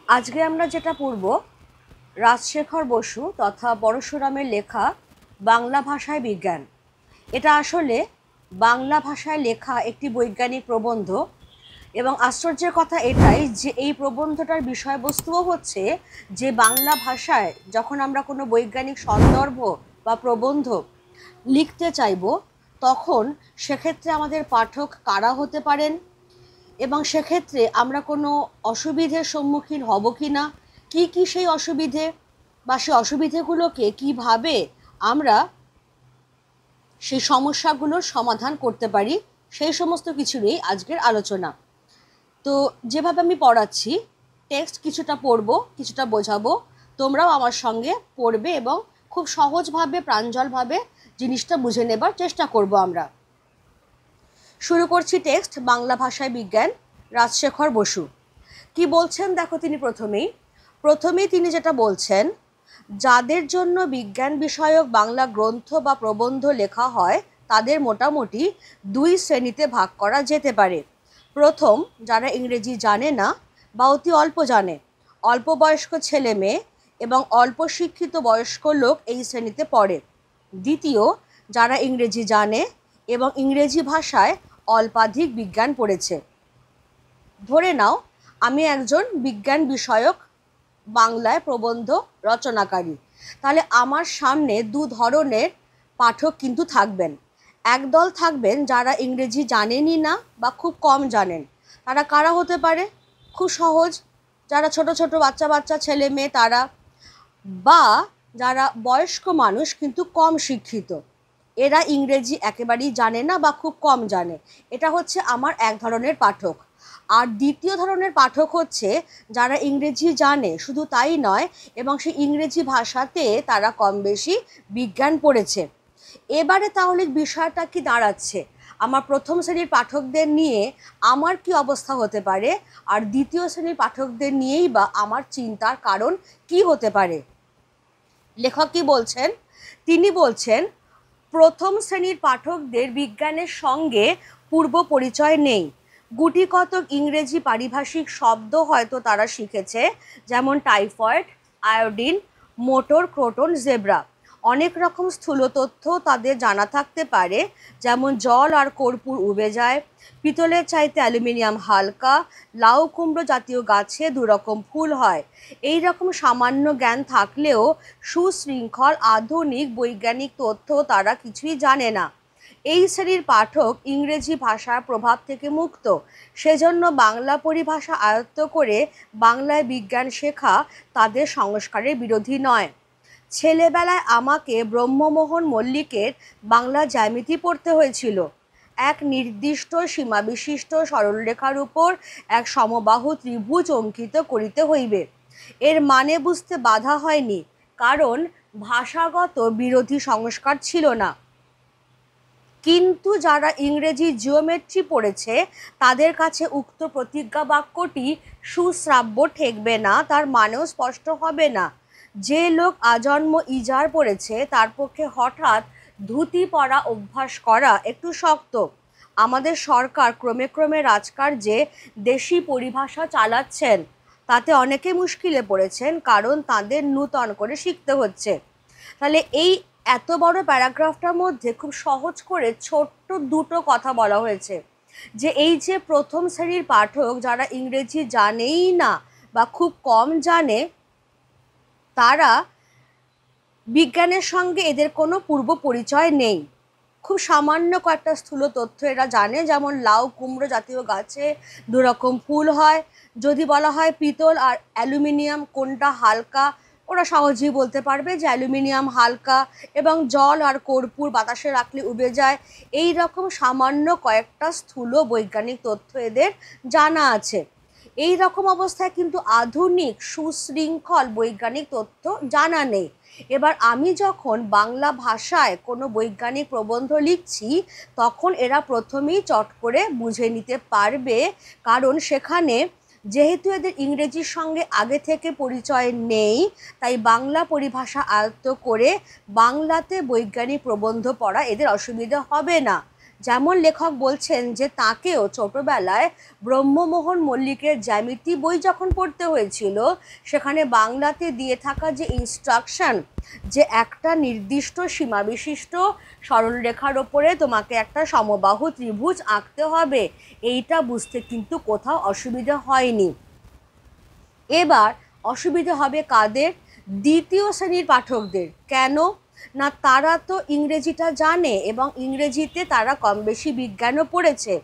আজকে আমরা যেটা পড়ব রাজশেখর বসু তথা পরশুরামের লেখা বাংলা ভাষায় বিজ্ঞান। এটা আসলে বাংলা ভাষায় লেখা একটি বৈজ্ঞানিক প্রবন্ধ এবং আশ্চর্যের কথা এটাই যে এই প্রবন্ধটার বিষয়বস্তুও হচ্ছে যে বাংলা ভাষায় যখন আমরা কোনো বৈজ্ঞানিক সন্দর্ভ বা প্রবন্ধ লিখতে চাইব তখন সেক্ষেত্রে আমাদের পাঠক কারা হতে পারেন এবং সেক্ষেত্রে আমরা কোনো অসুবিধের সম্মুখীন হব কি না, কী সেই অসুবিধে বা সেই অসুবিধেগুলোকে কিভাবে আমরা সেই সমস্যাগুলোর সমাধান করতে পারি, সেই সমস্ত কিছু নিয়েই আজকের আলোচনা। তো যেভাবে আমি পড়াচ্ছি, টেক্সট কিছুটা পড়ব, কিছুটা বোঝাবো, তোমরাও আমার সঙ্গে পড়বে এবং খুব সহজভাবে প্রাঞ্জলভাবে জিনিসটা বুঝে নেবার চেষ্টা করব আমরা। শুরু করছি টেক্সট বাংলা ভাষায় বিজ্ঞান, রাজশেখর বসু। কি বলছেন দেখো তিনি প্রথমেই তিনি যেটা বলছেন, যাদের জন্য বিজ্ঞান বিষয়ক বাংলা গ্রন্থ বা প্রবন্ধ লেখা হয় তাদের মোটামুটি দুই শ্রেণীতে ভাগ করা যেতে পারে। প্রথম, যারা ইংরেজি জানে না বা অতি অল্প জানে, অল্প বয়স্ক ছেলে মেয়ে এবং অল্প শিক্ষিত বয়স্ক লোক এই শ্রেণীতে পড়ে। দ্বিতীয়, যারা ইংরেজি জানে এবং ইংরেজি ভাষায় অল্পাধিক বিজ্ঞান পড়েছে। ধরে নাও আমি একজন বিজ্ঞান বিষয়ক বাংলায় প্রবন্ধ রচনাকারী, তাহলে আমার সামনে দু ধরনের পাঠক কিন্তু থাকবেন। একদল থাকবেন যারা ইংরেজি জানেনই না বা খুব কম জানেন। তারা কারা হতে পারে? খুব সহজ, যারা ছোট ছোট বাচ্চা ছেলে মেয়ে তারা, বা যারা বয়স্ক মানুষ কিন্তু কম শিক্ষিত, এরা ইংরেজি একেবারেই জানে না বা খুব কম জানে। এটা হচ্ছে আমার এক ধরনের পাঠক। আর দ্বিতীয় ধরনের পাঠক হচ্ছে যারা ইংরেজি জানে, শুধু তাই নয়, এবং সেই ইংরেজি ভাষাতে তারা কম বেশি বিজ্ঞান পড়েছে। এবারে তাহলে বিষয়টা কি দাঁড়াচ্ছে, আমার প্রথম শ্রেণীর পাঠকদের নিয়ে আমার কি অবস্থা হতে পারে, আর দ্বিতীয় শ্রেণীর পাঠকদের নিয়েই বা আমার চিন্তার কারণ কি হতে পারে। লেখক কি বলছেন? তিনি বলছেন, প্রথম শ্রেণীর পাঠকদের বিজ্ঞানের সঙ্গে পূর্ব পরিচয় নেই। গুটি কতক ইংরেজি পারিভাষিক শব্দ হয়তো তারা শিখেছে, যেমন typhoid, iodine, motor, croton, zebra. অনেক রকম স্থূল তথ্য তাদের জানা থাকতে পারে, যেমন জল আর কর্পূর উবে যায়, পিতলের চাইতে অ্যালুমিনিয়াম হালকা, লাউ কুমড়ো জাতীয় গাছে দুরকম ফুল হয়। এই রকম সামান্য জ্ঞান থাকলেও সুশৃঙ্খল আধুনিক বৈজ্ঞানিক তথ্য তারা কিছুই জানে না। এই শ্রেণীর পাঠক ইংরেজি ভাষার প্রভাব থেকে মুক্ত, সেজন্য বাংলা পরিভাষা আয়ত্ত করে বাংলায় বিজ্ঞান শেখা তাদের সংস্কারের বিরোধী নয়। ছেলেবেলায় আমাকে ব্রহ্মমোহন মল্লিকের বাংলা জ্যামিতি পড়তে হয়েছিল। এক নির্দিষ্ট সীমাবিশিষ্ট সরলরেখার উপর এক সমবাহু ত্রিভুজ অঙ্কিত করিতে হইবে। এর মানে বুঝতে বাধা হয়নি, কারণ ভাষাগত বিরোধী সংস্কার ছিল না। কিন্তু যারা ইংরেজি জিওমেট্রি পড়েছে তাদের কাছে উক্ত প্রতিজ্ঞা বাক্যটি সুশ্রাব্য ঠেকবে না, তার মানেও স্পষ্ট হবে না। যে লোক আজন্ম ইজার পড়েছে তার পক্ষে হঠাৎ ধুতি পরা অভ্যাস করা একটু শক্ত। আমাদের সরকার ক্রমে ক্রমে রাজকার্যে দেশি পরিভাষা চালাচ্ছেন, তাতে অনেকে মুশকিলে পড়েছেন, কারণ তাদের নূতন করে শিখতে হচ্ছে। তাহলে এই এত বড় প্যারাগ্রাফটার মধ্যে খুব সহজ করে ছোট্ট দুটো কথা বলা হয়েছে, যে এই যে প্রথম শ্রেণীর পাঠক যারা ইংরেজি জানেই না বা খুব কম জানে, তারা বিজ্ঞানের সঙ্গে এদের কোনো পূর্ব পরিচয় নেই। খুব সামান্য কয়েকটা স্থূল তথ্য এরা জানে, যেমন লাউ কুমড়ো জাতীয় গাছে দুরকম ফুল হয়। যদি বলা হয় পিতল আর অ্যালুমিনিয়াম কোনটা হালকা, ওরা সহজেই বলতে পারবে যে অ্যালুমিনিয়াম হালকা, এবং জল আর কর্পূর বাতাসে রাখলে উবে যায়। এই রকম সামান্য কয়েকটা স্থূল বৈজ্ঞানিক তথ্য এদের জানা আছে। এই রকম অবস্থায় কিন্তু আধুনিক সুশৃঙ্খল বৈজ্ঞানিক তথ্য জানা নেই। এবার আমি যখন বাংলা ভাষায় কোনো বৈজ্ঞানিক প্রবন্ধ লিখছি, তখন এরা প্রথমেই চট করে বুঝে নিতে পারবে, কারণ সেখানে যেহেতু এদের ইংরেজির সঙ্গে আগে থেকে পরিচয় নেই, তাই বাংলা পরিভাষা আয়ত্ত করে বাংলাতে বৈজ্ঞানিক প্রবন্ধ পড়া এদের অসুবিধা হবে না। যেমন লেখক বলছেন যে তাকেও ছোটবেলায় ব্রহ্মমোহন মল্লিকের জ্যামিতি বই যখন পড়তে হয়েছিল, সেখানে বাংলাতে দিয়ে থাকা যে ইনস্ট্রাকশন, যে একটা নির্দিষ্ট সীমাবিশিষ্ট সরলরেখার ওপরে তোমাকে একটা সমবাহু ত্রিভুজ আঁকতে হবে, এইটা বুঝতে কিন্তু কোথাও অসুবিধা হয়নি। এবার অসুবিধা হবে কাদের? দ্বিতীয় শ্রেণীর পাঠকদের। কেন না, তারা তো ইংরেজিটা জানে এবং ইংরেজিতে তারা কম বেশি বিজ্ঞানও পড়েছে।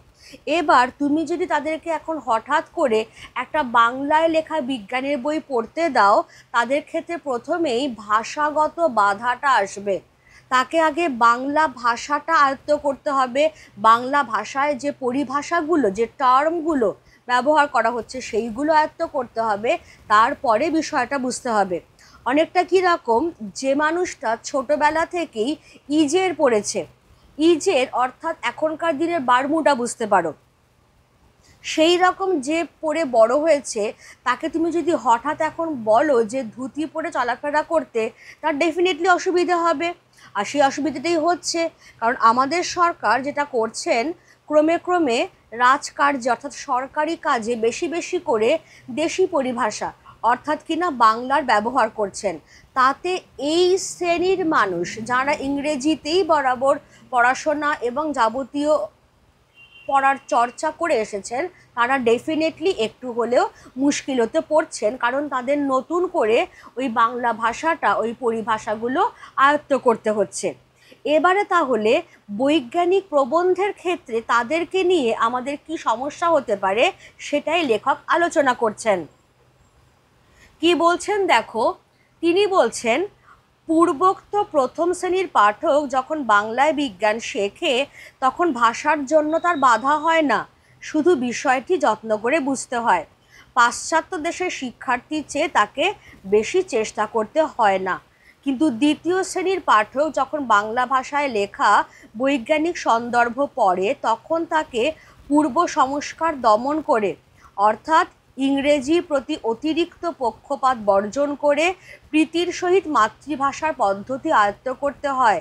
এবার তুমি যদি তাদেরকে এখন হঠাৎ করে একটা বাংলায় লেখা বিজ্ঞানের বই পড়তে দাও, তাদের ক্ষেত্রে প্রথমেই ভাষাগত বাধাটা আসবে। তাকে আগে বাংলা ভাষাটা আয়ত্ত করতে হবে, বাংলা ভাষায় যে পরিভাষাগুলো, যে টার্মগুলো ব্যবহার করা হচ্ছে সেইগুলো আয়ত্ত করতে হবে, তারপরে বিষয়টা বুঝতে হবে। অনেকটা কীরকম, যে মানুষটা ছোটোবেলা থেকেই ইজের পড়েছে, ইজের অর্থাৎ এখনকার দিনের বারমুডা বুঝতে পারো, সেই রকম যে পরে বড় হয়েছে, তাকে তুমি যদি হঠাৎ এখন বলো যে ধুতি পরে চলাফেরা করতে, তার ডেফিনেটলি অসুবিধা হবে। আর সেই অসুবিধাটাই হচ্ছে, কারণ আমাদের সরকার যেটা করছেন, ক্রমে ক্রমে রাজকার্যে অর্থাৎ সরকারি কাজে বেশি বেশি করে দেশি পরিভাষা অর্থাৎ কিনা বাংলার ব্যবহার করছেন। তাতে এই শ্রেণীর মানুষ যারা ইংরেজিতেই বরাবর পড়াশোনা এবং যাবতীয় পড়ার চর্চা করে এসেছেন, তারা ডেফিনেটলি একটু হলেও মুশকিলতে পড়ছেন, কারণ তাদের নতুন করে ওই বাংলা ভাষাটা, ওই পরিভাষাগুলো আয়ত্ত করতে হচ্ছে। এবারে তাহলে বৈজ্ঞানিক প্রবন্ধের ক্ষেত্রে তাদেরকে নিয়ে আমাদের কি সমস্যা হতে পারে, সেটাই লেখক আলোচনা করছেন। কি বলছেন দেখো, তিনি বলছেন পূর্বোক্ত প্রথম শ্রেণীর পাঠক যখন বাংলায় বিজ্ঞান শেখে, তখন ভাষার জন্য তার বাধা হয় না, শুধু বিষয়টি যত্ন করে বুঝতে হয়। পাশ্চাত্য দেশের শিক্ষার্থীর চেয়ে তাকে বেশি চেষ্টা করতে হয় না। কিন্তু দ্বিতীয় শ্রেণীর পাঠক যখন বাংলা ভাষায় লেখা বৈজ্ঞানিক সন্দর্ভ পড়ে, তখন তাকে পূর্ব সংস্কার দমন করে, অর্থাৎ ইংরেজির প্রতি অতিরিক্ত পক্ষপাত বর্জন করে প্রীতির সহিত মাতৃভাষার পদ্ধতি আয়ত্ত করতে হয়।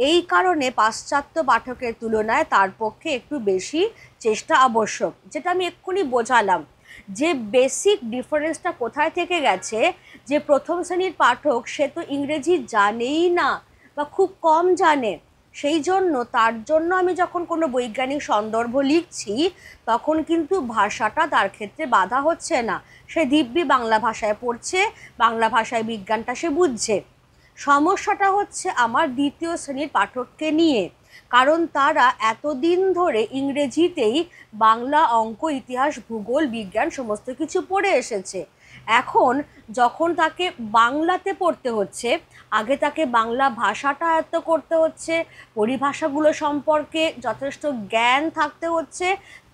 এই কারণে পাশ্চাত্য পাঠকের তুলনায় তার পক্ষে একটু বেশি চেষ্টা আবশ্যক। যেটা আমি এক্ষুনি বোঝালাম, যে বেসিক ডিফারেন্সটা কোথায় থেকে গেছে, যে প্রথম শ্রেণীর পাঠক সে তো ইংরেজি জানেই না বা খুব কম জানে, সেই জন্য তার জন্য আমি যখন কোনো বৈজ্ঞানিক সন্দর্ভ লিখছি, তখন কিন্তু ভাষাটা তার ক্ষেত্রে বাধা হচ্ছে না। সে দিব্যি বাংলা ভাষায় পড়ছে, বাংলা ভাষায় বিজ্ঞানটা সে বুঝছে। সমস্যাটা হচ্ছে আমার দ্বিতীয় শ্রেণীর পাঠককে নিয়ে, কারণ তারা এতদিন ধরে ইংরেজিতেই বাংলা, অঙ্ক, ইতিহাস, ভূগোল, বিজ্ঞান সমস্ত কিছু পড়ে এসেছে। এখন যখন তাকে বাংলাতে পড়তে হচ্ছে, আগে তাকে বাংলা ভাষাটা আয়ত্ত করতে হচ্ছে, পরিভাষাগুলো সম্পর্কে যথেষ্ট জ্ঞান থাকতে হচ্ছে,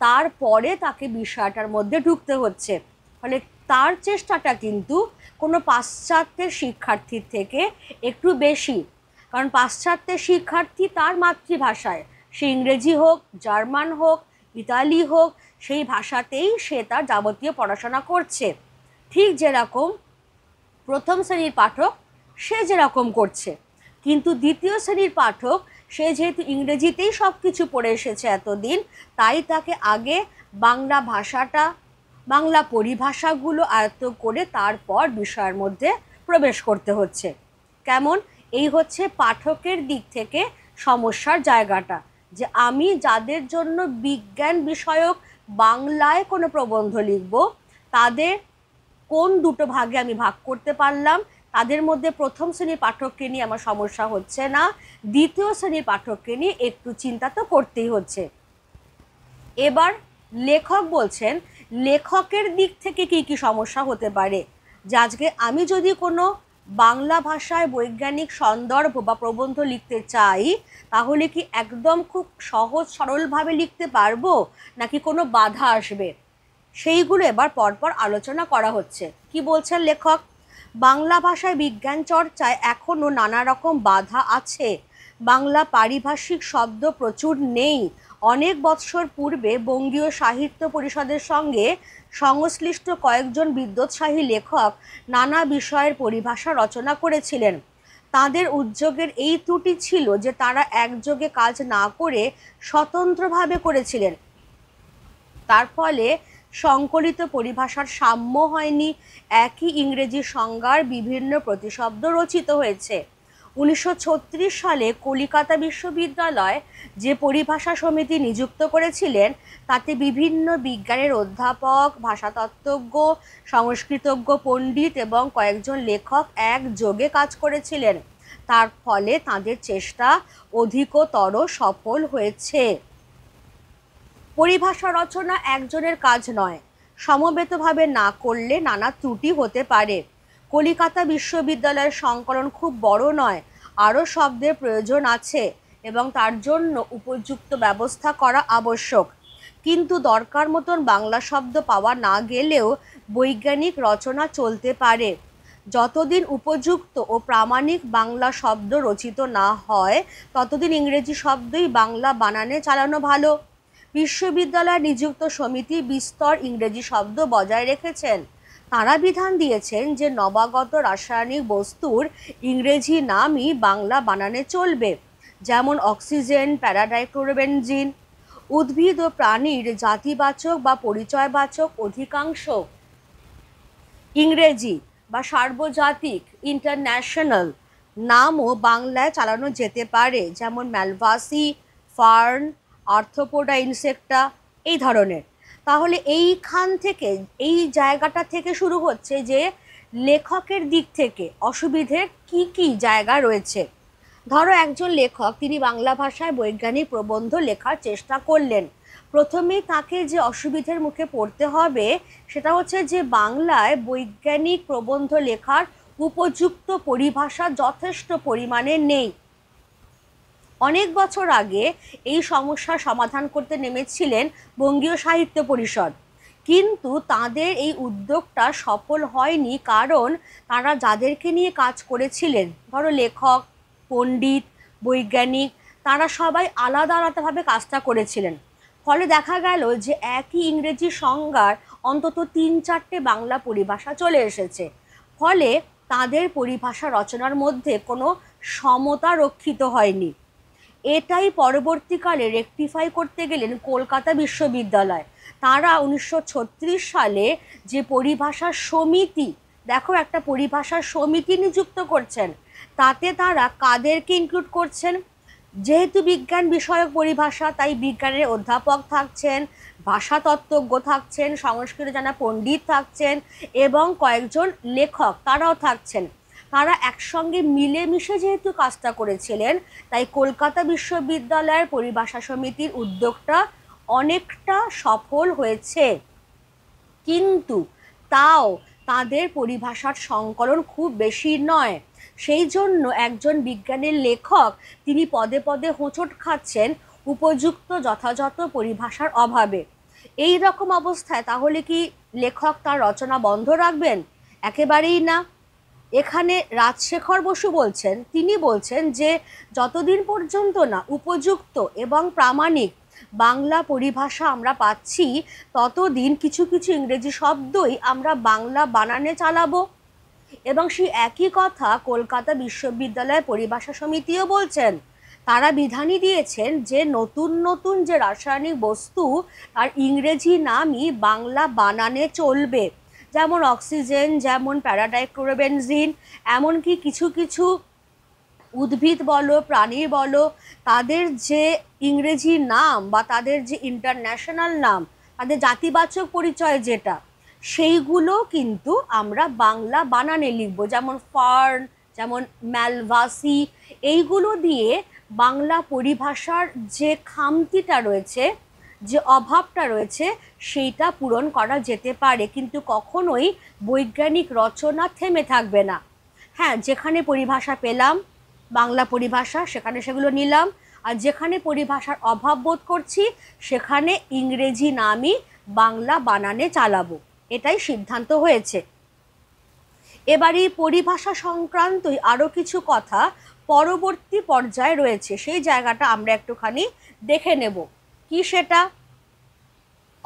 তারপরে তাকে বিষয়টার মধ্যে ঢুকতে হচ্ছে। ফলে তার চেষ্টাটা কিন্তু কোনো পাশ্চাত্যের শিক্ষার্থীর থেকে একটু বেশি, কারণ পাশ্চাত্যের শিক্ষার্থী তার মাতৃভাষায়, সে ইংরেজি হোক, জার্মান হোক, ইতালি হোক, সেই ভাষাতেই সে তার যাবতীয় পড়াশোনা করছে। ঠিক যেরকম প্রথম শ্রেণীর পাঠক সে যেরকম করছে, কিন্তু দ্বিতীয় শ্রেণীর পাঠক সে যেহেতু ইংরেজিতেই সব কিছু পড়ে এসেছে এতদিন, তাই তাকে আগে বাংলা ভাষাটা, বাংলা পরিভাষাগুলো আয়ত্ত করে তারপর বিষয়ের মধ্যে প্রবেশ করতে হচ্ছে। কেমন? এই হচ্ছে পাঠকের দিক থেকে সমস্যার জায়গাটা, যে আমি যাদের জন্য বিজ্ঞান বিষয়ক বাংলায় কোনো প্রবন্ধ লিখব, তাদের কোন দুটো ভাগে আমি ভাগ করতে পারলাম। তাদের মধ্যে প্রথম শ্রেণীর পাঠককে নিয়ে আমার সমস্যা হচ্ছে না, দ্বিতীয় শ্রেণীর পাঠককে নিয়ে একটু চিন্তা তো করতেই হচ্ছে। এবার লেখক বলছেন লেখকের দিক থেকে কি কি সমস্যা হতে পারে, যে আজকে আমি যদি কোনো বাংলা ভাষায় বৈজ্ঞানিক সন্দর্ভ বা প্রবন্ধ লিখতে চাই, তাহলে কি একদম খুব সহজ সরলভাবে লিখতে পারবো, নাকি কোনো বাধা আসবে, সেইগুলো এবার পরপর আলোচনা করা হচ্ছে। কি বলছেন লেখক? বাংলা ভাষায় বিজ্ঞান চর্চায় এখনও নানা রকম বাধা আছে। বাংলা পারিভাষিক শব্দ প্রচুর নেই। অনেক বৎসর পূর্বে বঙ্গীয় সাহিত্য পরিষদের সঙ্গে সংশ্লিষ্ট কয়েকজন বিদ্যোৎসাহী লেখক নানা বিষয়ের পরিভাষা রচনা করেছিলেন। তাদের উদ্যোগের এই ত্রুটি ছিল যে তারা একযোগে কাজ না করে স্বতন্ত্রভাবে করেছিলেন। তার ফলে সংকলিত পরিভাষার সাম্য হয়নি, একই ইংরেজি সংজ্ঞার বিভিন্ন প্রতিশব্দ রচিত হয়েছে। 1936 সালে কলিকাতা বিশ্ববিদ্যালয় যে পরিভাষা সমিতি নিযুক্ত করেছিলেন তাতে বিভিন্ন বিজ্ঞানের অধ্যাপক, ভাষাতত্ত্বজ্ঞ, সংস্কৃতজ্ঞ পণ্ডিত এবং কয়েকজন লেখক একযোগে কাজ করেছিলেন। তার ফলে তাদের চেষ্টা অধিকতর সফল হয়েছে। পরিভাষা রচনা একজনের কাজ নয়, সমবেতভাবে না করলে নানা ত্রুটি হতে পারে। কলিকাতা বিশ্ববিদ্যালয়ের সংকলন খুব বড় নয়, আরও শব্দের প্রয়োজন আছে এবং তার জন্য উপযুক্ত ব্যবস্থা করা আবশ্যক। কিন্তু দরকার মতন বাংলা শব্দ পাওয়া না গেলেও বৈজ্ঞানিক রচনা চলতে পারে। যতদিন উপযুক্ত ও প্রামাণিক বাংলা শব্দ রচিত না হয় ততদিন ইংরেজি শব্দই বাংলা বানানে চালানো ভালো। বিশ্ববিদ্যালয় নিযুক্ত সমিতি বিস্তর ইংরেজি শব্দ বজায় রেখেছেন। তাঁরা বিধান দিয়েছেন যে নবাগত রাসায়নিক বস্তুর ইংরেজি নামই বাংলা বানানে চলবে, যেমন অক্সিজেন, প্যারাডাইক্লোরোবেনজিন। উদ্ভিদ ও প্রাণীর জাতিবাচক বা পরিচয়বাচক অধিকাংশ ইংরেজি বা সার্বজাতিক ইন্টারন্যাশনাল নামও বাংলায় চালানো যেতে পারে, যেমন ম্যালভাসি, ফার্ন, আর্থ্রোপোডা ইনসেক্টা এই ধরনের। তাহলে এই জায়গাটা থেকে শুরু হচ্ছে যে লেখকের দিক থেকে অসুবিধের কি জায়গা রয়েছে। ধরো একজন লেখক, তিনি বাংলা ভাষায় বৈজ্ঞানিক প্রবন্ধ লেখার চেষ্টা করলেন। প্রথমেই তাকে যে অসুবিধার মুখে পড়তে হবে সেটা হচ্ছে যে বাংলায় বৈজ্ঞানিক প্রবন্ধ লেখার উপযুক্ত পরিভাষা যথেষ্ট পরিমাণে নেই। অনেক বছর আগে এই সমস্যার সমাধান করতে নেমেছিলেন বঙ্গীয় সাহিত্য পরিষদ, কিন্তু তাদের এই উদ্যোগটা সফল হয়নি, কারণ তারা যাদেরকে নিয়ে কাজ করেছিলেন, ধরো লেখক, পণ্ডিত, বৈজ্ঞানিক, তারা সবাই আলাদা আলাদাভাবে কাজটা করেছিলেন। ফলে দেখা গেল যে একই ইংরেজি সংজ্ঞার অন্তত 3-4টে বাংলা পরিভাষা চলে এসেছে। ফলে তাদের পরিভাষা রচনার মধ্যে কোনো সমতা রক্ষিত হয়নি। এটাই পরবর্তীকালে রেকটিফাই করতে গেলেন কলকাতা বিশ্ববিদ্যালয়। তারা 1936 সালে যে পরিভাষা সমিতি, দেখো একটা পরিভাষা সমিতি নিযুক্ত করছেন, তাতে তারা কাদেরকে ইনক্লুড করছেন? যেহেতু বিজ্ঞান বিষয়ক পরিভাষা, তাই বিজ্ঞানের অধ্যাপক থাকছেন, ভাষাতত্ত্বজ্ঞ থাকছেন, সংস্কৃত জানা পণ্ডিত থাকছেন এবং কয়েকজন লেখক তারাও থাকছেন। তারা একসঙ্গে মিলেমিশে যেহেতু কাজটা করেছিলেন, তাই কলকাতা বিশ্ববিদ্যালয়ের পরিভাষা সমিতির উদ্যোগটা অনেকটা সফল হয়েছে। কিন্তু তাও তাদের পরিভাষার সংকলন খুব বেশি নয়। সেই জন্য একজন বিজ্ঞানের লেখক তিনি পদে পদে হোঁচট খাচ্ছেন উপযুক্ত যথাযথ পরিভাষার অভাবে। এই রকম অবস্থায় তাহলে কি লেখক তার রচনা বন্ধ রাখবেন? একেবারেই না। এখানে রাজশেখর বসু বলছেন, তিনি বলছেন যে যতদিন পর্যন্ত না উপযুক্ত এবং প্রামাণিক বাংলা পরিভাষা আমরা পাচ্ছি, ততদিন কিছু কিছু ইংরেজি শব্দই আমরা বাংলা বানানে চালাবো। এবং সেই একই কথা কলকাতা বিশ্ববিদ্যালয়ের পরিভাষা সমিতিও বলছেন। তারা বিধানই দিয়েছেন যে নতুন নতুন যে রাসায়নিক বস্তু তার ইংরেজি নামই বাংলা বানানে চলবে, যেমন অক্সিজেন, যেমন প্যারাডাইক্লোরোবেনজিন, এমনকি কিছু কিছু উদ্ভিদ বলো, প্রাণীর বলো, তাদের যে ইংরেজি নাম বা তাদের যে ইন্টারন্যাশনাল নাম, তাদের জাতিবাচক পরিচয় যেটা, সেইগুলো কিন্তু আমরা বাংলা বানানে লিখব, যেমন ফার্ন, যেমন ম্যালভাসি। এইগুলো দিয়ে বাংলা পরিভাষার যে খামতিটা রয়েছে, যে অভাবটা রয়েছে, সেইটা পূরণ করা যেতে পারে। কিন্তু কখনোই বৈজ্ঞানিক রচনা থেমে থাকবে না। হ্যাঁ, যেখানে পরিভাষা পেলাম বাংলা পরিভাষা, সেখানে সেগুলো নিলাম, আর যেখানে পরিভাষার অভাব বোধ করছি সেখানে ইংরেজি নামই বাংলা বানানে চালাবো, এটাই সিদ্ধান্ত হয়েছে। এবার এই পরিভাষা সংক্রান্তই আরও কিছু কথা পরবর্তী পর্যায়ে রয়েছে, সেই জায়গাটা আমরা একটুখানি দেখে নেব। কি সেটা?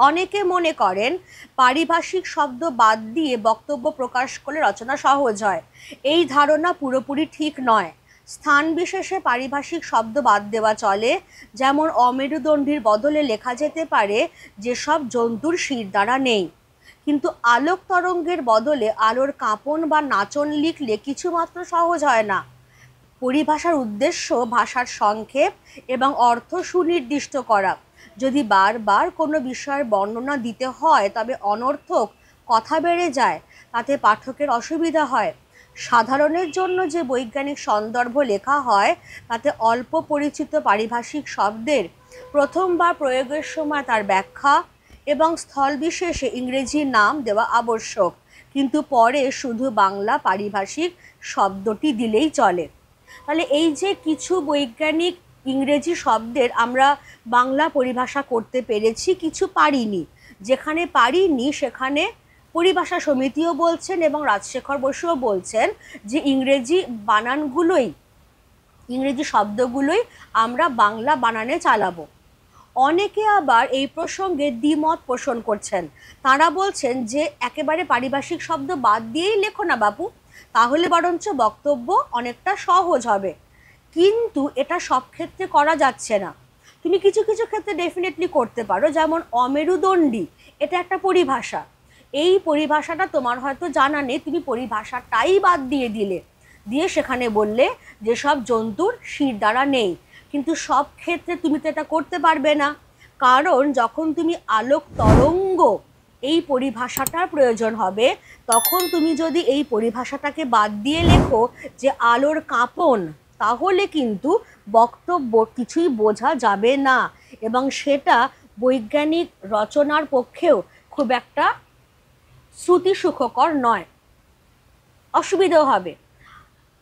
অনেকে মনে করেন পারিভাষিক শব্দ বাদ দিয়ে বক্তব্য প্রকাশ করলে রচনা সহজ হয়। এই ধারণা পুরোপুরি ঠিক নয়। স্থান বিশেষে পারিভাষিক শব্দ বাদ দেওয়া চলে। যেমন অমেরুদণ্ডির বদলে লেখা যেতে পারে যেসব জন্তুর শিরদাঁড়া নেই। কিন্তু আলোক তরঙ্গের বদলে আলোর কাঁপন বা নাচন লিখলে কিছুমাত্র সহজ হয় না। পরিভাষার উদ্দেশ্য ভাষার সংক্ষেপ এবং অর্থ সুনির্দিষ্ট করা। যদি বারবার কোনো বিষয়ের বর্ণনা দিতে হয় তবে অনর্থক কথা বেড়ে যায়, তাতে পাঠকের অসুবিধা হয়। সাধারণের জন্য যে বৈজ্ঞানিক সন্দর্ভ লেখা হয় তাতে অল্প পরিচিত পারিভাষিক শব্দের প্রথমবার প্রয়োগের সময় তার ব্যাখ্যা এবং স্থলবিশেষে ইংরেজি নাম দেওয়া আবশ্যক, কিন্তু পরে শুধু বাংলা পারিভাষিক শব্দটি দিলেই চলে। তাহলে এই যে কিছু বৈজ্ঞানিক ইংরেজি শব্দের আমরা বাংলা পরিভাষা করতে পেরেছি, কিছু পারিনি। যেখানে পারিনি সেখানে পরিভাষা সমিতিও বলছেন এবং রাজশেখর বসুও বলছেন যে ইংরেজি শব্দগুলোই আমরা বাংলা বানানে চালাবো। অনেকে আবার এই প্রসঙ্গে দ্বিমত পোষণ করছেন। তারা বলছেন যে একেবারে পারিভাষিক শব্দ বাদ দিয়েই লেখো না বাপু, তাহলে বরঞ্চ বক্তব্য অনেকটা সহজ হবে। কিন্তু এটা সব ক্ষেত্রে করা যাচ্ছে না। তুমি কিছু কিছু ক্ষেত্রে ডেফিনেটলি করতে পারো। যেমন অমেরুদণ্ডী, এটা একটা পরিভাষা। এই পরিভাষাটা তোমার হয়তো জানা নেই, তুমি পরিভাষাটাই বাদ দিয়ে সেখানে বললে যেসব জন্তুর শিরদাঁড়া নেই। কিন্তু সব ক্ষেত্রে তুমি তো এটা করতে পারবে না, কারণ যখন তুমি আলোক তরঙ্গ এই পরিভাষাটার প্রয়োজন হবে, তখন তুমি যদি এই পরিভাষাটাকে বাদ দিয়ে লেখো যে আলোর কাঁপন, তাহলে কিন্তু বক্তব্য কিছুই বোঝা যাবে না এবং সেটা বৈজ্ঞানিক রচনার পক্ষেও খুব একটা শ্রুতিসুখকর নয়, অসুবিধাও হবে।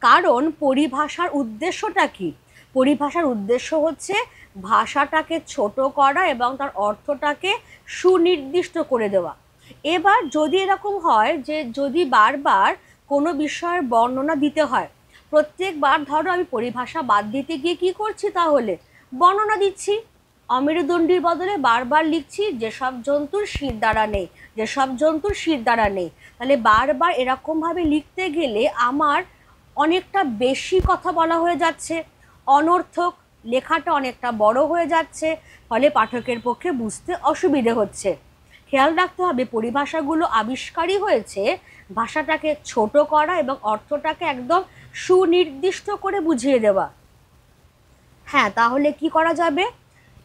কারণ পরিভাষার উদ্দেশ্যটা কি? পরিভাষার উদ্দেশ্য হচ্ছে ভাষাটাকে ছোট করা এবং তার অর্থটাকে সুনির্দিষ্ট করে দেওয়া। এবার যদি এরকম হয় যে যদি বারবার কোনো বিষয়ের বর্ণনা দিতে হয়, প্রত্যেকবার ধরো আমি পরিভাষা বাদ দিতে গিয়ে কী করছি, তাহলে বর্ণনা দিচ্ছি। অমেরুদণ্ডীর বদলে বারবার লিখছি যেসব জন্তুর শিরদাঁড়া নেই, যেসব জন্তুর শিরদাঁড়া নেই। তাহলে বারবার এরকমভাবে লিখতে গেলে আমার অনেকটা বেশি কথা বলা হয়ে যাচ্ছে, অনর্থক, লেখাটা অনেকটা বড় হয়ে যাচ্ছে, ফলে পাঠকের পক্ষে বুঝতে অসুবিধে হচ্ছে। খেয়াল রাখতে হবে পরিভাষাগুলো আবিষ্কারই হয়েছে ভাষাটাকে ছোট করা এবং অর্থটাকে একদম সুনির্দিষ্ট করে বুঝিয়ে দেওয়া। হ্যাঁ, তাহলে কি করা যাবে?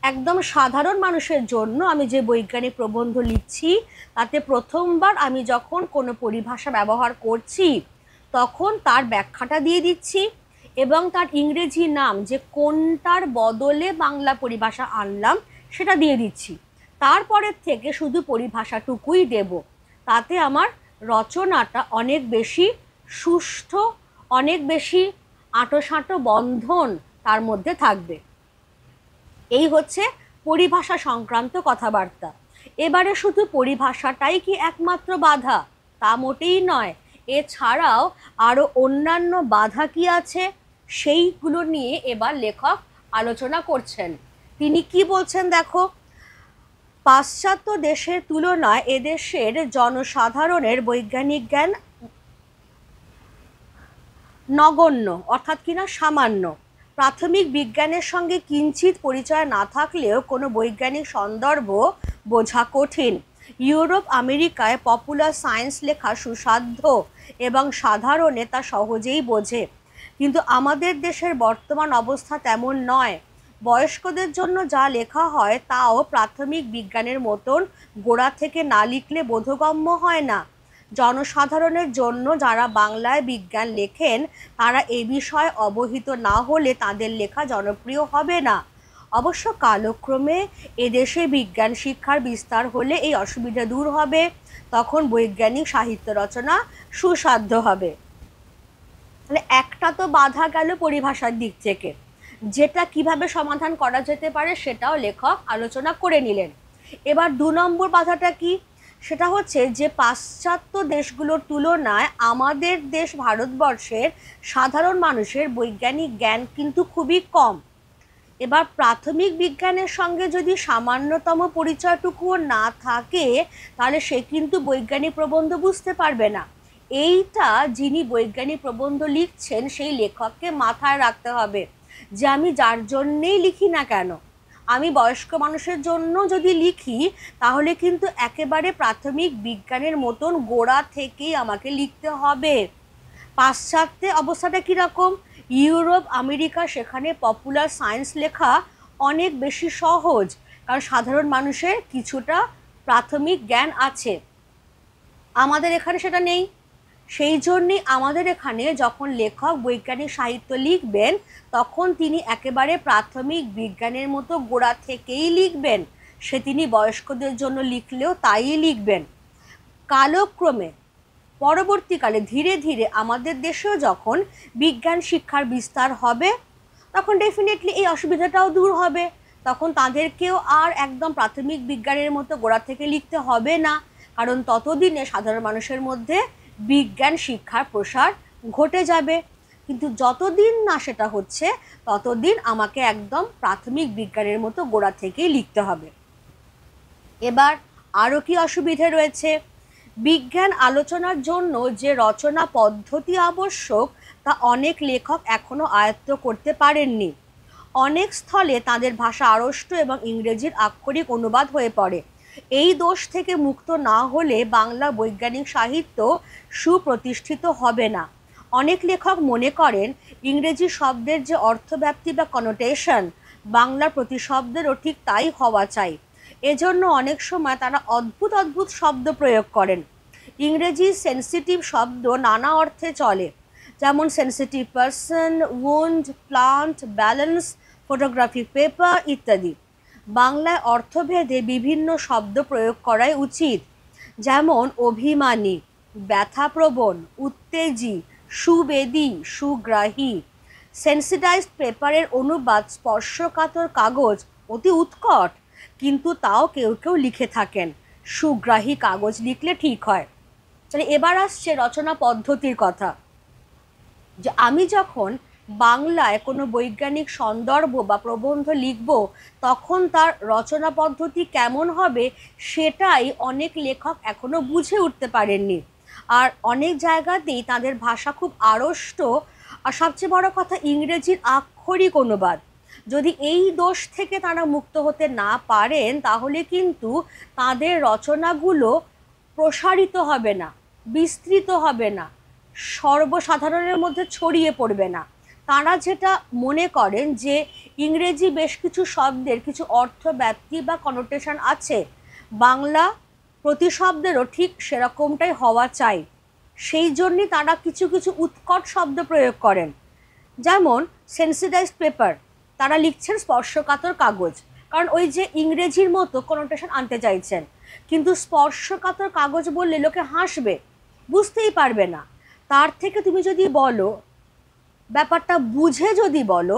একদম সাধারণ মানুষের জন্য আমি যে বৈজ্ঞানিক প্রবন্ধ লিখছি তাতে প্রথমবার আমি যখন কোনো পরিভাষা ব্যবহার করছি তখন তার ব্যাখ্যাটা দিয়ে দিচ্ছি এবং তার ইংরেজি নাম, যে কোনটার বদলে বাংলা পরিভাষা আনলাম, সেটা দিয়ে দিচ্ছি। তারপরের থেকে শুধু পরিভাষাটুকুই দেব। তাতে আমার রচনাটা অনেক বেশি সুষ্ঠু, অনেক বেশি আঁটোসাঁটো বন্ধন তার মধ্যে থাকবে। এই হচ্ছে পরিভাষা সংক্রান্ত কথাবার্তা। এবারে শুধু পরিভাষাটাই কি একমাত্র বাধা? তা মোটেই নয়। এছাড়াও আরও অন্যান্য বাধা কি আছে সেইগুলো নিয়ে এবার লেখক আলোচনা করছেন। তিনি কি বলছেন দেখো, পাশ্চাত্য দেশের তুলনায় এদেশের জনসাধারণের বৈজ্ঞানিক জ্ঞান নগণ্য, অর্থাৎ কিনা সামান্য। প্রাথমিক বিজ্ঞানের সঙ্গে কিঞ্চিত পরিচয় না থাকলেও কোনো বৈজ্ঞানিক সন্দর্ভ বোঝা কঠিন। ইউরোপ আমেরিকায় পপুলার সায়েন্স লেখা সুসাধ্য এবং সাধারণে তা সহজেই বোঝে, কিন্তু আমাদের দেশের বর্তমান অবস্থা তেমন নয়। বয়স্কদের জন্য যা লেখা হয় তাও প্রাথমিক বিজ্ঞানের মতন গোড়া থেকে না লিখলে বোধগম্য হয় না। জনসাধারণের জন্য যারা বাংলায় বিজ্ঞান লেখেন তারা এ বিষয়ে অবহিত না হলে তাদের লেখা জনপ্রিয় হবে না। অবশ্য কালক্রমে এদেশে বিজ্ঞান শিক্ষার বিস্তার হলে এই অসুবিধা দূর হবে, তখন বৈজ্ঞানিক সাহিত্য রচনা সুসাধ্য হবে। তাহলে একটা তো বাধা গেল পরিভাষার দিক থেকে, যেটা কিভাবে সমাধান করা যেতে পারে সেটাও লেখক আলোচনা করে নিলেন। এবার 2 নম্বর বাধাটা কি? সেটা হচ্ছে যে পাশ্চাত্য দেশগুলোর তুলনায় আমাদের দেশ ভারতবর্ষের সাধারণ মানুষের বৈজ্ঞানিক জ্ঞান কিন্তু খুবই কম এবার প্রাথমিক বিজ্ঞানের সঙ্গে যদি সামান্যতম পরিচয়টুকুও না থাকে, তাহলে সে কিন্তু বৈজ্ঞানিক প্রবন্ধ বুঝতে পারবে না। এইটা যিনি বৈজ্ঞানিক প্রবন্ধ লিখছেন সেই লেখককে মাথায় রাখতে হবে যে আমি যার জন্যেই লিখি না কেন, আমি বয়স্ক মানুষের জন্য যদি লিখি তাহলে কিন্তু একেবারে প্রাথমিক বিজ্ঞানের মতন গোড়া থেকেই আমাকে লিখতে হবে। পাশ্চাত্যে অবস্থাটা কীরকম? ইউরোপ, আমেরিকা, সেখানে পপুলার সায়েন্স লেখা অনেক বেশি সহজ, কারণ সাধারণ মানুষের কিছুটা প্রাথমিক জ্ঞান আছে। আমাদের এখানে সেটা নেই। সেই জন্যই আমাদের এখানে যখন লেখক বৈজ্ঞানিক সাহিত্য লিখবেন তখন তিনি একেবারে প্রাথমিক বিজ্ঞানের মতো গোড়া থেকেই লিখবেন। সে তিনি বয়স্কদের জন্য লিখলেও তাই লিখবেন। কালক্রমে পরবর্তীকালে ধীরে ধীরে আমাদের দেশেও যখন বিজ্ঞান শিক্ষার বিস্তার হবে তখন ডেফিনেটলি এই অসুবিধাটাও দূর হবে। তখন তাদেরকেও আর একদম প্রাথমিক বিজ্ঞানের মতো গোড়া থেকে লিখতে হবে না, কারণ ততদিনে সাধারণ মানুষের মধ্যে বিজ্ঞান শিক্ষার প্রসার ঘটে যাবে। কিন্তু যতদিন না সেটা হচ্ছে ততদিন আমাকে একদম প্রাথমিক বিজ্ঞানের মতো গোড়া থেকেই লিখতে হবে। এবার আরও কি অসুবিধে রয়েছে? বিজ্ঞান আলোচনার জন্য যে রচনা পদ্ধতি আবশ্যক তা অনেক লেখক এখনো আয়ত্ত করতে পারেননি। অনেক স্থলে তাদের ভাষা আড়ষ্ট এবং ইংরেজির আক্ষরিক অনুবাদ হয়ে পড়ে। এই দোষ থেকে মুক্ত না হলে বাংলা বৈজ্ঞানিক সাহিত্য সুপ্রতিষ্ঠিত হবে না। অনেক লেখক মনে করেন ইংরেজি শব্দের যে অর্থব্যাপ্তি বা কনোটেশন, বাংলা প্রতিশব্দেরও ঠিক তাই হওয়া চাই। এজন্য অনেক সময় তারা অদ্ভুত অদ্ভুত শব্দ প্রয়োগ করেন। ইংরেজি সেন্সিটিভ শব্দ নানা অর্থে চলে, যেমন sensitive person, wound, plant, balance, photographic paper ইত্যাদি। বাংলায় অর্থভেদে বিভিন্ন শব্দ প্রয়োগ করাই উচিত, যেমন অভিমানী, ব্যথাপ্রবণ, উত্তেজী, সুবেদী, সুগ্রাহী। সেন্সিটাইজড পেপারের অনুবাদ স্পর্শকাতর কাগজ অতি উৎকট, কিন্তু তাও কেউ কেউ লিখে থাকেন সুগ্রাহী কাগজ লিখলে ঠিক হয়। তাহলে এবার আসছে রচনা পদ্ধতির কথা, যে আমি যখন বাংলায় কোনো বৈজ্ঞানিক সন্দর্ভ বা প্রবন্ধ লিখব তখন তার রচনা পদ্ধতি কেমন হবে সেটাই অনেক লেখক এখনো বুঝে উঠতে পারেননি। আর অনেক জায়গাতেই তাদের ভাষা খুব আড়ষ্ট, আর সবচেয়ে বড় কথা ইংরেজির আক্ষরিক অনুবাদ। যদি এই দোষ থেকে তারা মুক্ত হতে না পারেন তাহলে কিন্তু তাদের রচনাগুলো প্রসারিত হবে না, বিস্তৃত হবে না, সর্বসাধারণের মধ্যে ছড়িয়ে পড়বে না। তারা যেটা মনে করেন যে ইংরেজি বেশ কিছু শব্দের কিছু অর্থব্যাপ্তি বা কনোটেশন আছে, বাংলা প্রতিশব্দেরও ঠিক সেরকমটাই হওয়া চাই। সেই জন্যই তারা কিছু কিছু উৎকট শব্দ প্রয়োগ করেন। যেমন সেন্সিটাইজড পেপার, তারা লিখছেন স্পর্শকাতর কাগজ, কারণ ওই যে ইংরেজির মতো কনোটেশন আনতে চাইছেন। কিন্তু স্পর্শকাতর কাগজ বললে লোকে হাসবে, বুঝতেই পারবে না। তার থেকে তুমি যদি বলো, ব্যাপারটা বুঝে যদি বলো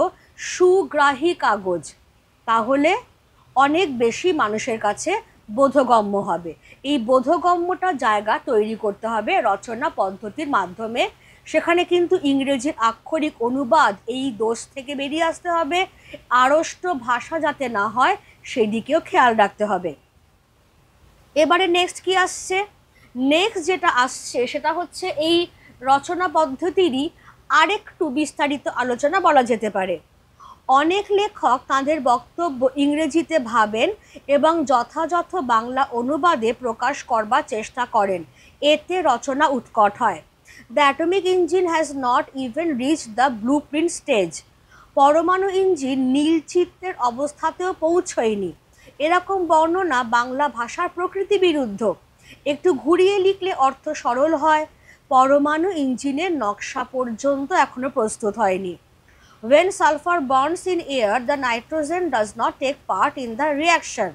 সুগ্রাহী কাগজ, তাহলে অনেক বেশি মানুষের কাছে বোধগম্য হবে। এই বোধগম্যটা জায়গা তৈরি করতে হবে রচনা পদ্ধতির মাধ্যমে। সেখানে কিন্তু ইংরেজির আক্ষরিক অনুবাদ এই দোষ থেকে বেরিয়ে আসতে হবে, আড়ষ্ট ভাষা যাতে না হয় সেদিকেও খেয়াল রাখতে হবে। এবারে নেক্সট কি আসছে? নেক্সট যেটা আসছে সেটা হচ্ছে এই রচনা পদ্ধতিরই আরেকটু বিস্তারিত আলোচনা বলা যেতে পারে। অনেক লেখক তাদের বক্তব্য ইংরেজিতে ভাবেন এবং যথাযথ বাংলা অনুবাদে প্রকাশ করবার চেষ্টা করেন, এতে রচনা উৎকট হয়। The atomic engine has not even reach the blue print stage. পরমাণু ইঞ্জিন নীলচিত্রের অবস্থাতেও পৌঁছয়নি, এরকম বর্ণনা বাংলা ভাষার প্রকৃতি বিরুদ্ধ। একটু ঘুরিয়ে লিখলে অর্থ সরল হয়। পরমাণু ইঞ্জিনের নকশা পর্যন্ত এখনো প্রস্তুত হয়নি। When sulfur burns in air, the nitrogen does not take part in the reaction.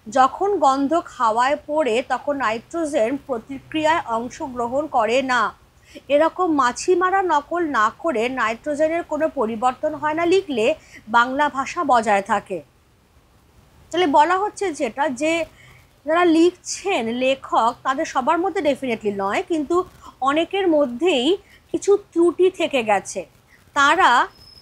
যখন গন্ধক হাওয়ায় পড়ে তখন নাইট্রোজেন প্রতিক্রিয়ায় অংশগ্রহণ করে না। এরকম মাছি মারা নকল না করে নাইট্রোজেনের কোনো পরিবর্তন হয় না লিখলে বাংলা ভাষা বজায় থাকে। তাহলে বলা হচ্ছে যেটা, যে যারা লিখছেন লেখক তাদের সবার মধ্যে ডেফিনেটলি নয়, কিন্তু অনেকের মধ্যেই কিছু ত্রুটি থেকে গেছে। তারা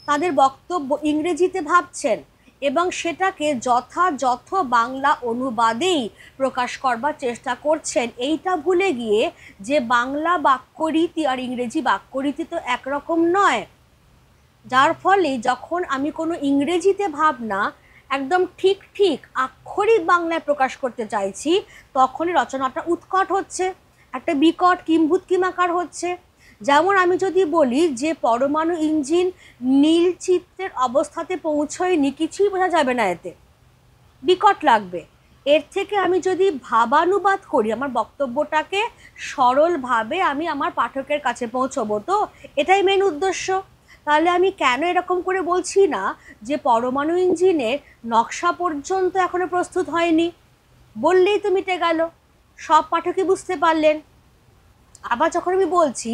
তাদের বক্তব্য ইংরেজিতে ভাবছেন এবং সেটাকে যথাযথ বাংলা অনুবাদেই প্রকাশ করবার চেষ্টা করছেন, এইটা ভুলে গিয়ে যে বাংলা বাক্যরীতি আর ইংরেজি বাক্যরীতি তো একরকম নয়। যার ফলে যখন আমি কোনো ইংরেজিতে ভাবনা একদম ঠিক ঠিক আক্ষরিক বাংলায় প্রকাশ করতে চাইছি, তখনই রচনাটা উৎকট হচ্ছে, একটা বিকট কিম্ভূতকিমাকার হচ্ছে। যেমন আমি যদি বলি যে পরমাণু ইঞ্জিন নীল চিত্রের অবস্থাতে পৌঁছয়নি, কিছুই বোঝা যাবে না, এতে বিকট লাগবে। এর থেকে আমি যদি ভাবানুবাদ করি, আমার বক্তব্যটাকে সরলভাবে আমি আমার পাঠকের কাছে পৌঁছবো, তো এটাই মেন উদ্দেশ্য। তাহলে আমি কেন এরকম করে বলছি না যে পরমাণু ইঞ্জিনের নকশা পর্যন্ত এখনো প্রস্তুত হয়নি, বললেই তো মিটে গেল, সব পাঠকই বুঝতে পারলেন। আবার যখন আমি বলছি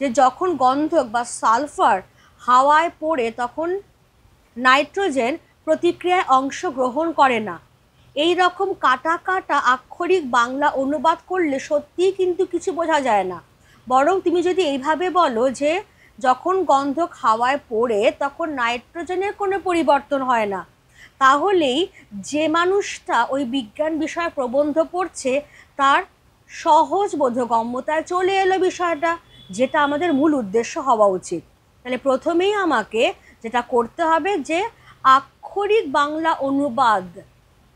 যে যখন গন্ধক বা সালফার হাওয়ায় পড়ে তখন নাইট্রোজেন প্রতিক্রিয়ায় অংশগ্রহণ করে না, এই রকম কাটা কাটা আক্ষরিক বাংলা অনুবাদ করলে সত্যিই কিন্তু কিছু বোঝা যায় না। বরং তুমি যদি এইভাবে বলো যে যখন গন্ধক হাওয়ায় পড়ে তখন নাইট্রোজেনের কোনো পরিবর্তন হয় না, তাহলেই যে মানুষটা ওই বিজ্ঞান বিষয়ে প্রবন্ধ পড়ছে তার সহজ বোধগম্যতায় চলে এলো বিষয়টা, যেটা আমাদের মূল উদ্দেশ্য হওয়া উচিত। তাহলে প্রথমেই আমাকে যেটা করতে হবে যে আক্ষরিক বাংলা অনুবাদ,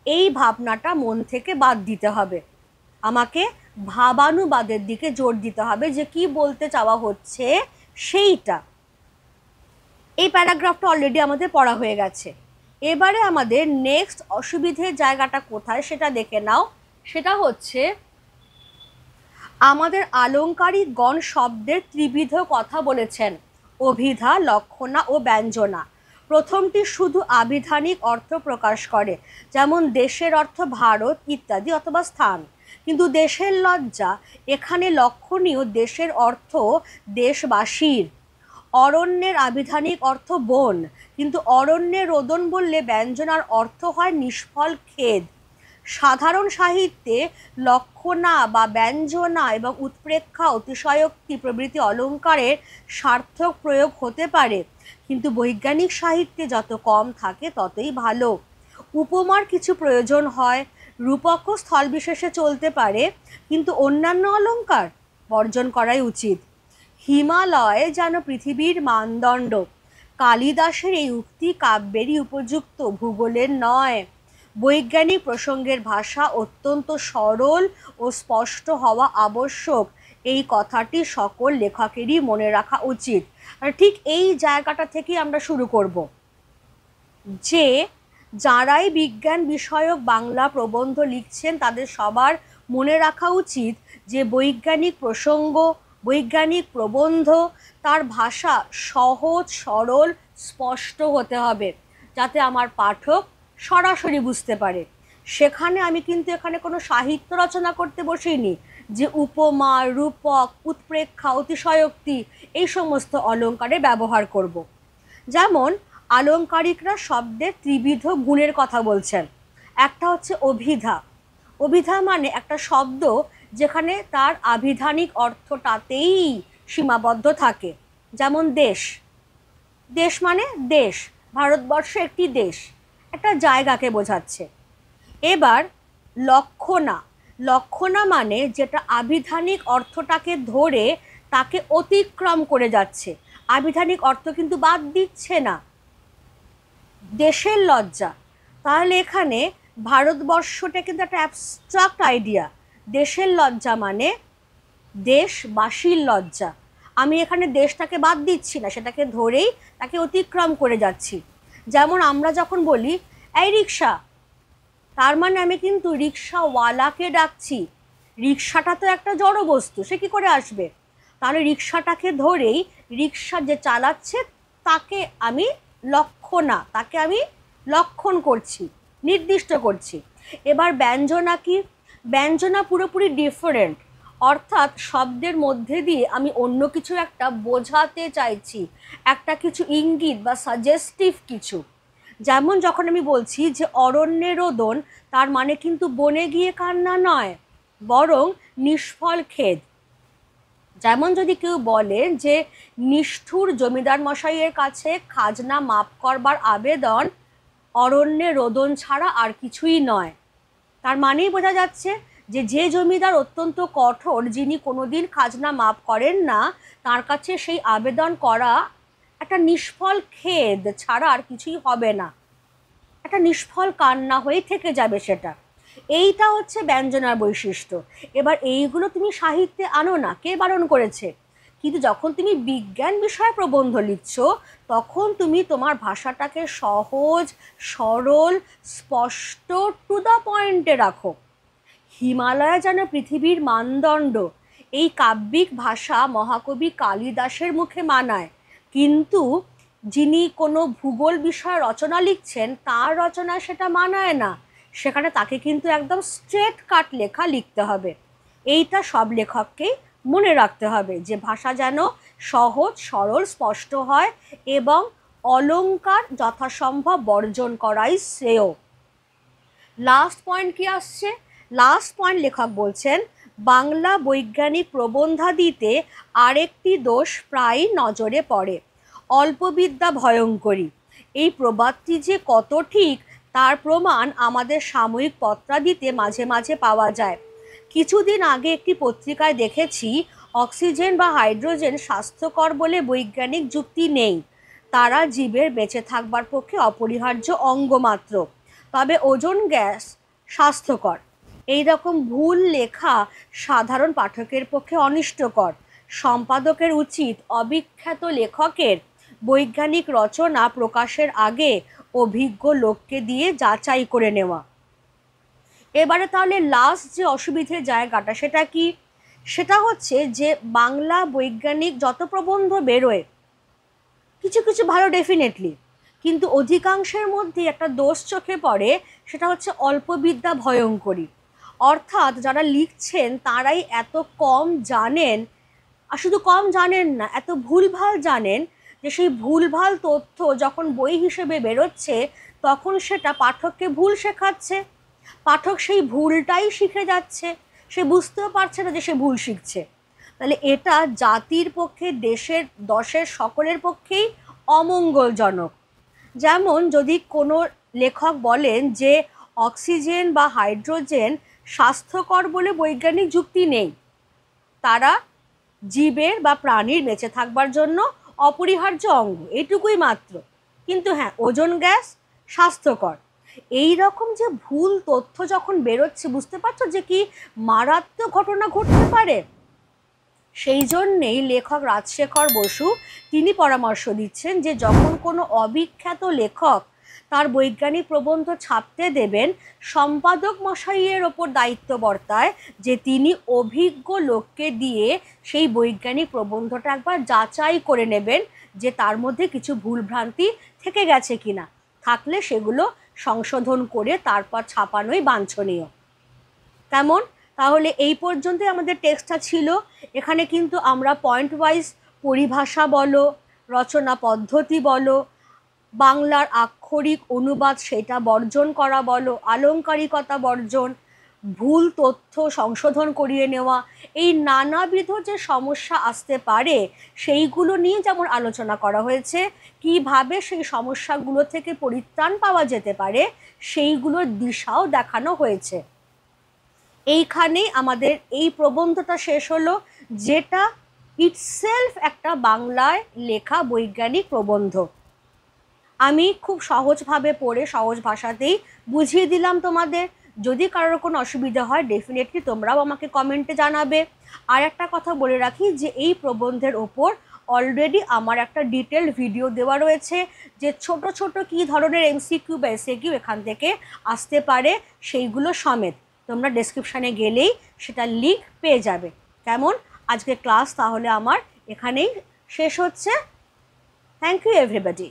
এই ভাবনাটা মন থেকে বাদ দিতে হবে। আমাকে ভাবানুবাদের দিকে জোর দিতে হবে, যে কি বলতে চাওয়া হচ্ছে সেইটা। এই প্যারাগ্রাফটা অলরেডি আমাদের পড়া হয়ে গেছে। এবারে আমাদের নেক্সট অসুবিধের জায়গাটা কোথায় সেটা দেখে নাও। সেটা হচ্ছে আমাদের আলংকারিকগণ শব্দের ত্রিবিধ কথা বলেছেন, অভিধা, লক্ষণা ও ব্যঞ্জনা। প্রথমটি শুধু আবিধানিক অর্থ প্রকাশ করে, যেমন দেশের অর্থ ভারত ইত্যাদি অথবা স্থান, কিন্তু দেশের লজ্জা এখানে লক্ষণীয় দেশের অর্থ দেশবাসীর। অরণ্যের আবিধানিক অর্থ বন, কিন্তু অরণ্যে রোদন বললে ব্যঞ্জনার অর্থ হয় নিষ্ফল খেদ। সাধারণ সাহিত্যে লক্ষণা বা ব্যঞ্জনা এবং উৎপ্রেক্ষা, অতিশয়োক্তি প্রভৃতি অলঙ্কারের সার্থক প্রয়োগ হতে পারে, কিন্তু বৈজ্ঞানিক সাহিত্যে যত কম থাকে ততই ভালো। উপমার কিছু প্রয়োজন হয়, রূপকও স্থলবিশেষে চলতে পারে, কিন্তু অন্যান্য অলঙ্কার বর্জন করাই উচিত। হিমালয় যেন পৃথিবীর মানদণ্ড, কালিদাসের এই উক্তি কাব্যেরই উপযুক্ত, ভূগোলের নয়। বৈজ্ঞানিক প্রসঙ্গের ভাষা অত্যন্ত সরল ও স্পষ্ট হওয়া আবশ্যক, এই কথাটি সকল লেখকেরই মনে রাখা উচিত। আর ঠিক এই জায়গাটা থেকেই আমরা শুরু করব, যে যারাই বিজ্ঞান বিষয়ক বাংলা প্রবন্ধ লিখছেন তাদের সবার মনে রাখা উচিত যে বৈজ্ঞানিক প্রসঙ্গ, বৈজ্ঞানিক প্রবন্ধ, তার ভাষা সহজ সরল স্পষ্ট হতে হবে, যাতে আমার পাঠক সরাসরি বুঝতে পারে। সেখানে আমি কিন্তু এখানে কোনো সাহিত্য রচনা করতে বসিনি যে উপমা, রূপক, উৎপ্রেক্ষা, অতিশয়োক্তি এই সমস্ত অলঙ্কারে ব্যবহার করব। যেমন আলংকারিকরা শব্দের ত্রিবিধ গুণের কথা বলছেন। একটা হচ্ছে অভিধা। অভিধা মানে একটা শব্দ যেখানে তার আবিধানিক অর্থটাতেই সীমাবদ্ধ থাকে, যেমন দেশ। দেশ মানে দেশ, ভারতবর্ষ একটি দেশ, একটা জায়গাকে বোঝাচ্ছে। এবার লক্ষণা। লক্ষণা মানে যেটা আবিধানিক অর্থটাকে ধরে তাকে অতিক্রম করে যাচ্ছে, আবিধানিক অর্থ কিন্তু বাদ দিচ্ছে না। দেশের লজ্জা, তাহলে এখানে ভারতবর্ষটা কিন্তু একটা অ্যাবস্ট্রাক্ট আইডিয়া। দেশের লজ্জা মানে দেশবাসীর লজ্জা, আমি এখানে দেশটাকে বাদ দিচ্ছি না, সেটাকে ধরেই তাকে অতিক্রম করে যাচ্ছি। যেমন আমরা যখন বলি এই রিক্সা, তার মানে আমি কিন্তু রিক্সাওয়ালাকে ডাকছি। রিক্সাটা তো একটা জড় বস্তু, সে কি করে আসবে? তাহলে রিক্সাটাকে ধরেই রিক্সা যে চালাচ্ছে তাকে আমি লক্ষণা, তাকে আমি লক্ষণ করছি, নির্দিষ্ট করছি। এবার ব্যঞ্জনা কি? ব্যঞ্জনা পুরোপুরি ডিফারেন্ট, অর্থাৎ শব্দের মধ্যে দিয়ে আমি অন্য কিছু একটা বোঝাতে চাইছি, একটা কিছু ইঙ্গিত বা সাজেস্টিভ কিছু। যেমন যখন আমি বলছি যে অরণ্যে রোদন, তার মানে কিন্তু বনে গিয়ে কান্না নয়, বরং নিষ্ফল খেদ। যেমন যদি কেউ বলে যে নিষ্ঠুর জমিদার মশাইয়ের কাছে খাজনা মাপ করবার আবেদন অরণ্যে রোদন ছাড়া আর কিছুই নয়। তার মানেই বোঝা যাচ্ছে যে জমিদার অত্যন্ত কঠোর, যিনি কোনোদিন খাজনা মাফ করেন না, তার কাছে সেই আবেদন করা একটা নিষ্ফল খেদ ছাড়া আর কিছুই হবে না, একটা নিষ্ফল কান্না হয়ে থেকে যাবে সেটা। এইটা হচ্ছে ব্যঞ্জনার বৈশিষ্ট্য। এবার এইগুলো তুমি সাহিত্যে আনো না, কে বারণ করেছে? কিন্তু যখন তুমি বিজ্ঞান বিষয়ে প্রবন্ধ লিখছো, তখন তুমি তোমার ভাষাটাকে সহজ, সরল, স্পষ্ট, টু দ্য পয়েন্টে রাখো। হিমালয় যেন পৃথিবীর মানদণ্ড, এই কাব্যিক ভাষা মহাকবি কালিদাসের মুখে মানায়, কিন্তু যিনি কোনো ভূগোল বিষয়ে রচনা লিখছেন তার রচনায় সেটা মানায় না। সেখানে তাকে কিন্তু একদম স্ট্রেট কাট লেখা লিখতে হবে। এইটা সব লেখককেই মনে রাখতে হবে, যে ভাষা যেন সহজ, সরল, স্পষ্ট হয় এবং অলংকার যথাসম্ভব বর্জন করাই শ্রেয়। লাস্ট পয়েন্ট কি আসছে? লাস্ট পয়েন্ট লেখক বলছেন, বাংলা বৈজ্ঞানিক প্রবন্ধাদিতে আরেকটি দোষ প্রায় নজরে পড়ে, অল্পবিদ্যা ভয়ঙ্করী। এই প্রবাদটি যে কত ঠিক তার প্রমাণ আমাদের সাময়িক পত্রাদিতে মাঝে মাঝে পাওয়া যায়। কিছুদিন আগে একটি পত্রিকায় দেখেছি, অক্সিজেন বা হাইড্রোজেন স্বাস্থ্যকর বলে বৈজ্ঞানিক যুক্তি নেই, তারা জীবের বেঁচে থাকবার পক্ষে অপরিহার্য অঙ্গ মাত্র, তবে ওজোন গ্যাস স্বাস্থ্যকর। এই রকম ভুল লেখা সাধারণ পাঠকের পক্ষে অনিষ্টকর। সম্পাদকের উচিত অবিখ্যাত লেখকের বৈজ্ঞানিক রচনা প্রকাশের আগে অভিজ্ঞ লোককে দিয়ে যাচাই করে নেওয়া। এবারে তাহলে লাস্ট যে অসুবিধের জায়গাটা সেটা কি? সেটা হচ্ছে যে বাংলা বৈজ্ঞানিক যত প্রবন্ধ বেরোয়, কিছু কিছু ভালো ডেফিনেটলি, কিন্তু অধিকাংশের মধ্যে একটা দোষ চোখে পড়ে, সেটা হচ্ছে অল্পবিদ্যা ভয়ঙ্করী। অর্থাৎ যারা লিখছেন তারাই এত কম জানেন, আর শুধু কম জানেন না, এত ভুলভাল জানেন যে সেই ভুলভাল তথ্য যখন বই হিসেবে বেরোচ্ছে তখন সেটা পাঠককে ভুল শেখাচ্ছে। পাঠক সেই ভুলটাই শিখে যাচ্ছে, সে বুঝতেও পারছে না যে সে ভুল শিখছে। তাহলে এটা জাতির পক্ষে, দেশের, দশের সকলের পক্ষেই অমঙ্গলজনক। যেমন যদি কোনো লেখক বলেন যে অক্সিজেন বা হাইড্রোজেন স্বাস্থ্যকর বলে বৈজ্ঞানিক যুক্তি নেই, তারা জীবের বা প্রাণীর বেঁচে থাকবার জন্য অপরিহার্য অঙ্গ, এটুকুই মাত্র, কিন্তু হ্যাঁ ওজোন গ্যাস স্বাস্থ্যকর। এই রকম যে ভুল তথ্য যখন বেরোচ্ছে, বুঝতে পারছো যে কি মারাত্মক ঘটনা ঘটতে পারে। সেই জন্যেই লেখক রাজশেখর বসু তিনি পরামর্শ দিচ্ছেন যে যখন কোনো অবিখ্যাত লেখক তার বৈজ্ঞানিক প্রবন্ধ ছাপতে দেবেন, সম্পাদক মশাইয়ের ওপর দায়িত্ব বর্তায় যে তিনি অভিজ্ঞ লোককে দিয়ে সেই বৈজ্ঞানিক প্রবন্ধটা একবার যাচাই করে নেবেন যে তার মধ্যে কিছু ভুলভ্রান্তি থেকে গেছে কিনা, থাকলে সেগুলো সংশোধন করে তারপর ছাপানোই বাঞ্ছনীয়। কেমন? তাহলে এই পর্যন্তই আমাদের টেক্সটটা ছিল। এখানে কিন্তু আমরা পয়েন্ট ওয়াইজ পরিভাষা বলো, রচনা পদ্ধতি বলো, বাংলার আক্ষরিক অনুবাদ সেটা বর্জন করা বলো, আলংকারিকতা বর্জন, ভুল তথ্য সংশোধন করিয়ে নেওয়া, এই নানাবিধ যে সমস্যা আসতে পারে সেইগুলো নিয়ে যেমন আলোচনা করা হয়েছে, কিভাবে সেই সমস্যাগুলো থেকে পরিত্রাণ পাওয়া যেতে পারে সেইগুলোর দিশাও দেখানো হয়েছে। এইখানেই আমাদের এই প্রবন্ধটা শেষ হলো, যেটা ইটসেলফ একটা বাংলায় লেখা বৈজ্ঞানিক প্রবন্ধ। আমি খুব সহজভাবে পড়ে সহজ ভাষাতেই বুঝিয়ে দিলাম তোমাদের। যদি কারোর কোনো অসুবিধা হয় ডেফিনেটলি তোমরাও আমাকে কমেন্টে জানাবে। আর একটা কথা বলে রাখি যে এই প্রবন্ধের ওপর অলরেডি আমার একটা ডিটেলড ভিডিও দেওয়া রয়েছে, যে ছোট ছোট কী ধরনের এমসিকিউ বা এসএকিউ এখান থেকে আসতে পারে সেইগুলো সমেত তোমরা ডেসক্রিপশানে গেলেই সেটা লিঙ্ক পেয়ে যাবে। কেমন? আজকে ক্লাস তাহলে আমার এখানেই শেষ হচ্ছে। Thank you everybody.